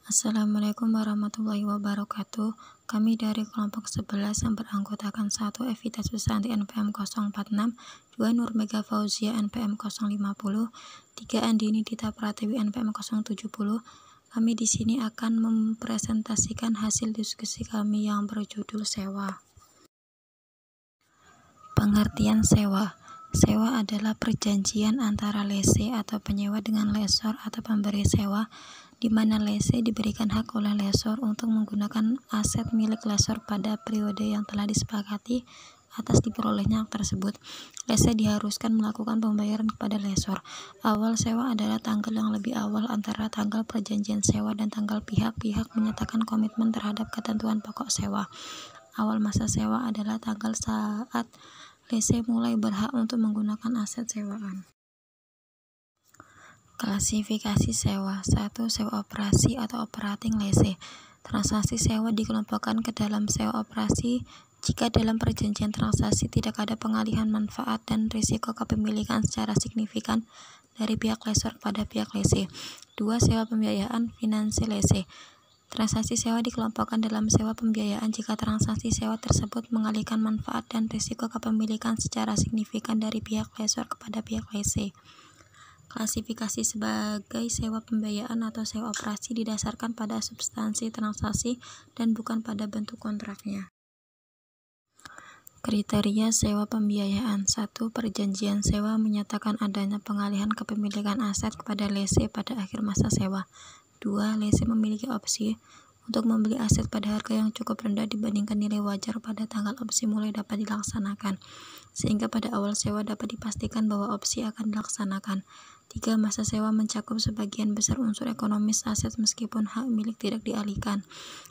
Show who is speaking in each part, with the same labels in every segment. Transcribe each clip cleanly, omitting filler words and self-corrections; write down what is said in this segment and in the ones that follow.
Speaker 1: Assalamualaikum warahmatullahi wabarakatuh. Kami dari kelompok 11 yang beranggotakan 1 Evita Susanti NPM 046, 2 Nurmega Fauzia NPM 050, 3 Andini Dita Pratiwi NPM 070. Kami di sini akan mempresentasikan hasil diskusi kami yang berjudul sewa. Pengertian sewa. Sewa adalah perjanjian antara lese atau penyewa dengan lesor atau pemberi sewa, di mana lese diberikan hak oleh lesor untuk menggunakan aset milik lesor pada periode yang telah disepakati atas diperolehnya hak tersebut. Lese diharuskan melakukan pembayaran kepada lesor. Awal sewa adalah tanggal yang lebih awal antara tanggal perjanjian sewa dan tanggal pihak-pihak menyatakan komitmen terhadap ketentuan pokok sewa. Awal masa sewa adalah tanggal saat lese mulai berhak untuk menggunakan aset sewaan. Klasifikasi sewa. 1. Sewa operasi atau operating lese. Transaksi sewa dikelompokkan ke dalam sewa operasi jika dalam perjanjian transaksi tidak ada pengalihan manfaat dan risiko kepemilikan secara signifikan dari pihak lesor pada pihak lese. 2. Sewa pembiayaan finansi lese. Transaksi sewa dikelompokkan dalam sewa pembiayaan jika transaksi sewa tersebut mengalihkan manfaat dan risiko kepemilikan secara signifikan dari pihak lesor kepada pihak lese. Klasifikasi sebagai sewa pembiayaan atau sewa operasi didasarkan pada substansi transaksi dan bukan pada bentuk kontraknya. Kriteria sewa pembiayaan. 1. Perjanjian sewa menyatakan adanya pengalihan kepemilikan aset kepada lese pada akhir masa sewa. 2. Lese memiliki opsi untuk membeli aset pada harga yang cukup rendah dibandingkan nilai wajar pada tanggal opsi mulai dapat dilaksanakan, sehingga pada awal sewa dapat dipastikan bahwa opsi akan dilaksanakan. 3. Masa sewa mencakup sebagian besar unsur ekonomis aset meskipun hak milik tidak dialihkan.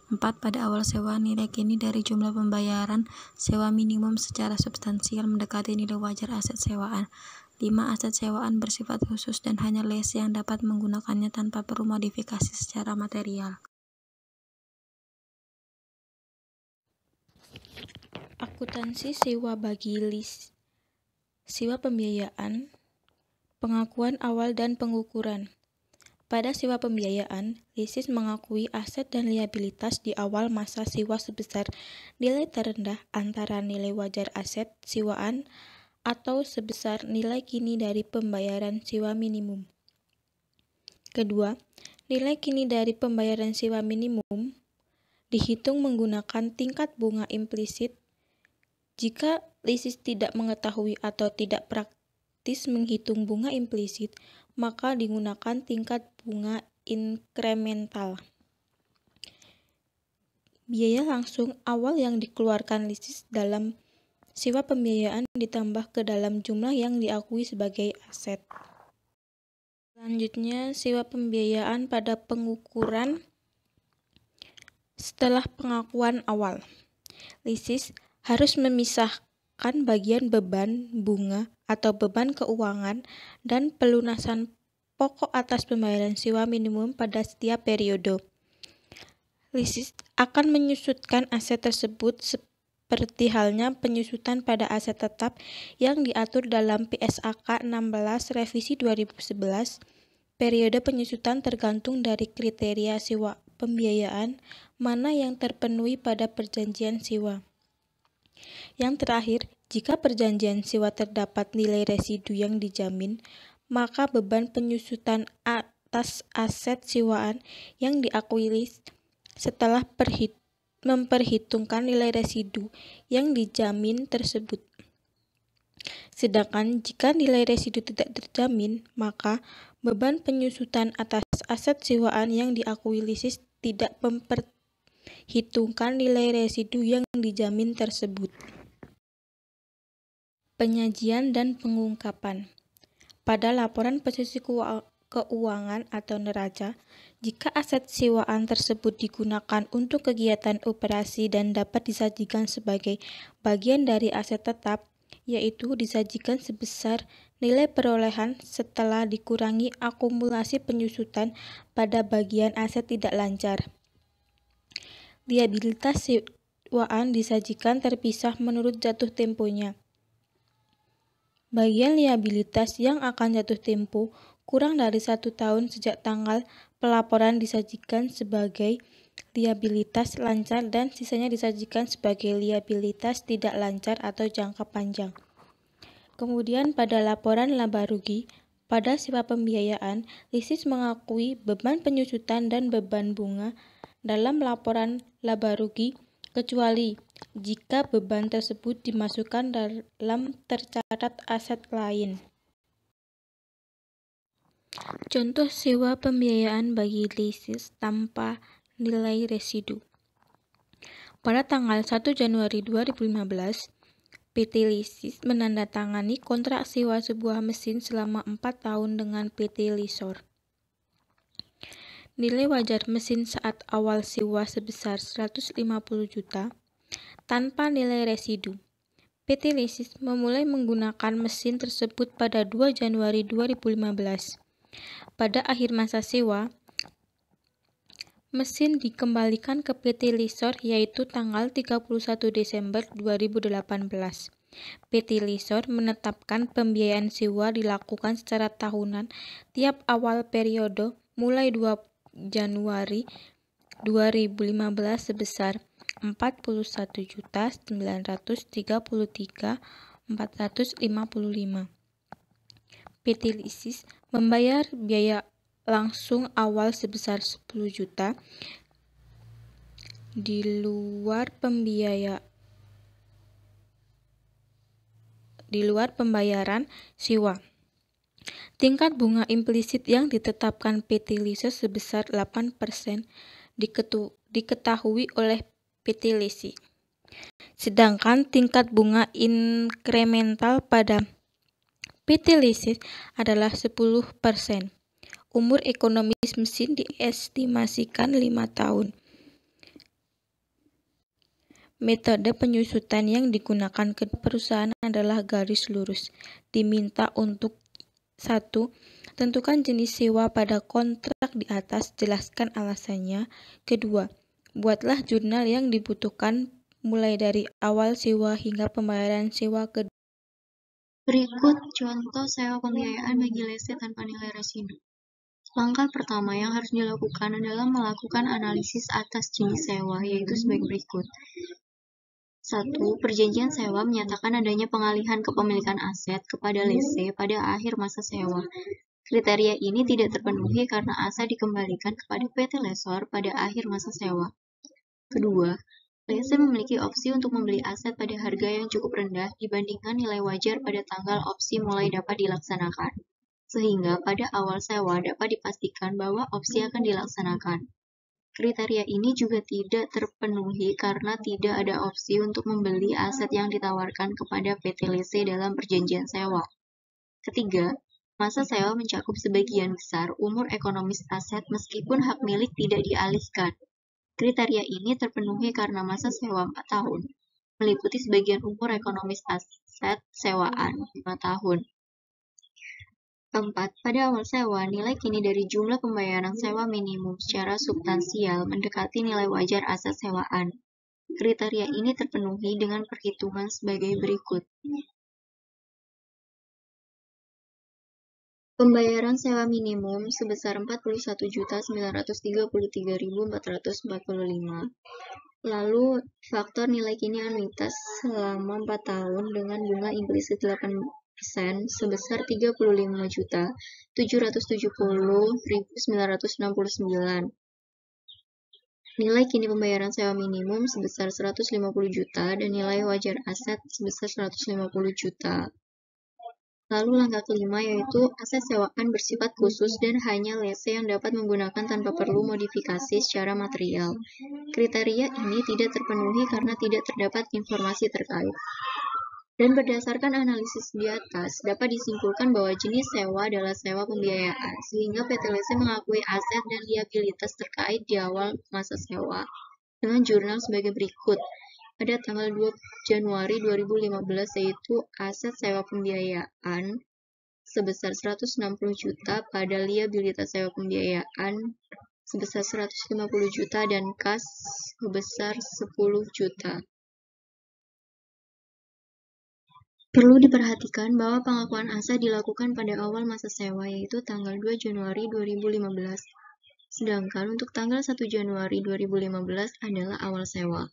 Speaker 1: 4. Pada awal sewa, nilai kini dari jumlah pembayaran sewa minimum secara substansial mendekati nilai wajar aset sewaan. 5. Aset sewaan bersifat khusus dan hanya lese yang dapat menggunakannya tanpa perlu modifikasi secara material.
Speaker 2: Akuntansi sewa bagi lease, sewa pembiayaan, pengakuan awal dan pengukuran. Pada sewa pembiayaan, leases mengakui aset dan liabilitas di awal masa sewa sebesar nilai terendah antara nilai wajar aset sewaan atau sebesar nilai kini dari pembayaran sewa minimum. Kedua, nilai kini dari pembayaran sewa minimum dihitung menggunakan tingkat bunga implisit. Jika leases tidak mengetahui atau tidak praktis menghitung bunga implisit, maka digunakan tingkat bunga inkremental. Biaya langsung awal yang dikeluarkan leases dalam sewa pembiayaan ditambah ke dalam jumlah yang diakui sebagai aset. Selanjutnya, sewa pembiayaan pada pengukuran setelah pengakuan awal. Leases harus memisahkan bagian beban bunga atau beban keuangan dan pelunasan pokok atas pembayaran sewa minimum pada setiap periode. Leases akan menyusutkan aset tersebut seperti halnya penyusutan pada aset tetap yang diatur dalam PSAK 16 Revisi 2011. Periode penyusutan tergantung dari kriteria sewa pembiayaan mana yang terpenuhi pada perjanjian sewa. Yang terakhir, jika perjanjian sewa terdapat nilai residu yang dijamin, maka beban penyusutan atas aset sewaan yang diakui lease setelah memperhitungkan nilai residu yang dijamin tersebut. Sedangkan jika nilai residu tidak terjamin, maka beban penyusutan atas aset sewaan yang diakui lease tidak memperhitungkan nilai residu yang dijamin tersebut. Penyajian dan pengungkapan. Pada laporan posisi keuangan atau neraca, jika aset sewaan tersebut digunakan untuk kegiatan operasi dan dapat disajikan sebagai bagian dari aset tetap, yaitu disajikan sebesar nilai perolehan setelah dikurangi akumulasi penyusutan pada bagian aset tidak lancar. Liabilitas sewaan disajikan terpisah menurut jatuh temponya. Bagian liabilitas yang akan jatuh tempo kurang dari 1 tahun sejak tanggal pelaporan disajikan sebagai liabilitas lancar dan sisanya disajikan sebagai liabilitas tidak lancar atau jangka panjang. Kemudian pada laporan laba rugi, pada sifat pembiayaan, Lisis mengakui beban penyusutan dan beban bunga dalam laporan laba rugi, kecuali jika beban tersebut dimasukkan dalam tercatat aset lain. Contoh sewa pembiayaan bagi Lisis tanpa nilai residu. Pada tanggal 1 Januari 2015, PT Lisis menandatangani kontrak sewa sebuah mesin selama 4 tahun dengan PT Lisor. Nilai wajar mesin saat awal sewa sebesar 150 juta tanpa nilai residu. PT Lisis memulai menggunakan mesin tersebut pada 2 Januari 2015. Pada akhir masa sewa, mesin dikembalikan ke PT Lisor yaitu tanggal 31 Desember 2018. PT Lisor menetapkan pembiayaan sewa dilakukan secara tahunan tiap awal periode mulai 2 Januari 2015 sebesar 41.933.455. PT Lisis membayar biaya langsung awal sebesar 10 juta di luar pembayaran sewa. Tingkat bunga implisit yang ditetapkan PT Lisis sebesar 8% diketahui oleh PT Lisis. Sedangkan tingkat bunga inkremental pada PT Lisis adalah 10%. Umur ekonomis mesin diestimasikan 5 tahun. Metode penyusutan yang digunakan kedua perusahaan adalah garis lurus. Diminta untuk 1. Tentukan jenis sewa pada kontrak di atas, jelaskan alasannya. Kedua, buatlah jurnal yang dibutuhkan mulai dari awal sewa hingga pembayaran sewa kedua.
Speaker 1: Berikut contoh sewa pembiayaan bagi lese tanpa nilai residu. Langkah pertama yang harus dilakukan adalah melakukan analisis atas jenis sewa, yaitu sebagai berikut. 1. Perjanjian sewa menyatakan adanya pengalihan kepemilikan aset kepada lese pada akhir masa sewa. Kriteria ini tidak terpenuhi karena aset dikembalikan kepada PT Lesor pada akhir masa sewa. Kedua, lese memiliki opsi untuk membeli aset pada harga yang cukup rendah dibandingkan nilai wajar pada tanggal opsi mulai dapat dilaksanakan, sehingga pada awal sewa dapat dipastikan bahwa opsi akan dilaksanakan. Kriteria ini juga tidak terpenuhi karena tidak ada opsi untuk membeli aset yang ditawarkan kepada PT Lese dalam perjanjian sewa. Ketiga, masa sewa mencakup sebagian besar umur ekonomis aset meskipun hak milik tidak dialihkan. Kriteria ini terpenuhi karena masa sewa 4 tahun, meliputi sebagian umur ekonomis aset sewaan 5 tahun. Keempat, pada awal sewa, nilai kini dari jumlah pembayaran sewa minimum secara substansial mendekati nilai wajar aset sewaan. Kriteria ini terpenuhi dengan perhitungan sebagai berikut. Pembayaran sewa minimum sebesar 41.933.445. Lalu, faktor nilai kini anuitas selama 4 tahun dengan bunga implisit 8% sebesar 35.770.969. Nilai kini pembayaran sewa minimum sebesar 150 juta dan nilai wajar aset sebesar 150 juta. Lalu langkah kelima yaitu aset sewaan bersifat khusus dan hanya lese yang dapat menggunakan tanpa perlu modifikasi secara material. Kriteria ini tidak terpenuhi karena tidak terdapat informasi terkait. Dan berdasarkan analisis di atas, dapat disimpulkan bahwa jenis sewa adalah sewa pembiayaan, sehingga PT Lese mengakui aset dan liabilitas terkait di awal masa sewa dengan jurnal sebagai berikut. Pada tanggal 2 Januari 2015 yaitu aset sewa pembiayaan sebesar 160 juta pada liabilitas sewa pembiayaan sebesar 150 juta dan kas sebesar 10 juta. Perlu diperhatikan bahwa pengakuan aset dilakukan pada awal masa sewa yaitu tanggal 2 Januari 2015. Sedangkan untuk tanggal 1 Januari 2015 adalah awal sewa.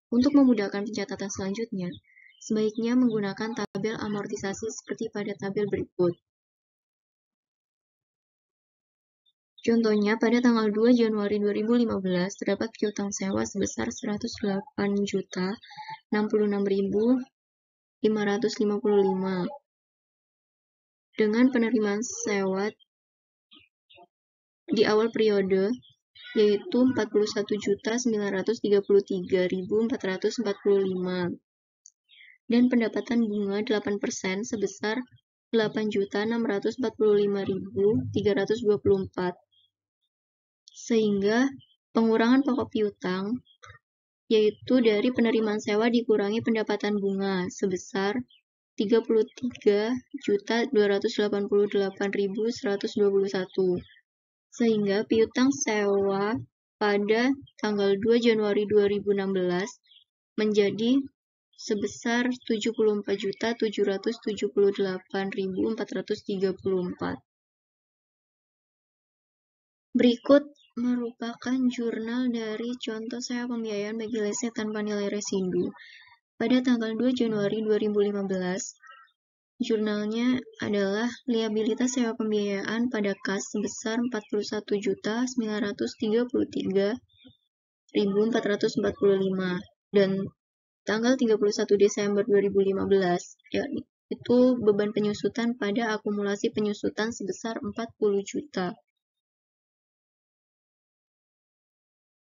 Speaker 1: Untuk memudahkan pencatatan selanjutnya, sebaiknya menggunakan tabel amortisasi seperti pada tabel berikut. Contohnya, pada tanggal 2 Januari 2015 terdapat piutang sewa sebesar 108.066.555 dengan penerimaan sewa di awal periode yaitu 41.933.445 dan pendapatan bunga 8% sebesar 8.645.324 sehingga pengurangan pokok piutang yaitu dari penerimaan sewa dikurangi pendapatan bunga sebesar 33.288.121 sehingga piutang sewa pada tanggal 2 Januari 2016 menjadi sebesar 74.778.434. Berikut merupakan jurnal dari contoh sewa pembiayaan bagi lese tanpa nilai residu. Pada tanggal 2 Januari 2015, jurnalnya adalah liabilitas sewa pembiayaan pada kas sebesar 41.933.445 dan tanggal 31 Desember 2015 yaitu beban penyusutan pada akumulasi penyusutan sebesar 40 juta.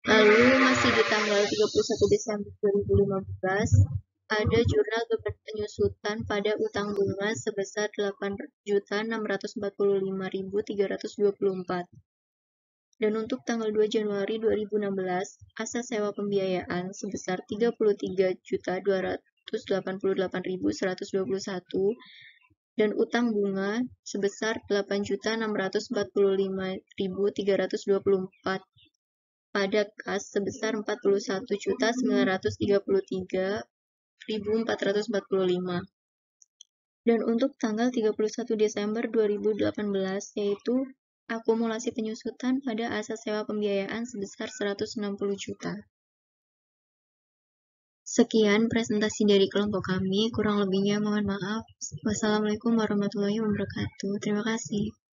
Speaker 1: Lalu masih di tanggal 31 Desember 2015 ada jurnal beban penyusutan pada utang bunga sebesar 8.645.324. Dan untuk tanggal 2 Januari 2016, aset sewa pembiayaan sebesar 33.288.121 dan utang bunga sebesar 8.645.324 pada kas sebesar 41.933.445. Dan untuk tanggal 31 Desember 2018 yaitu akumulasi penyusutan pada aset sewa pembiayaan sebesar 160 juta. Sekian presentasi dari kelompok kami, kurang lebihnya mohon maaf. Wassalamualaikum warahmatullahi wabarakatuh. Terima kasih.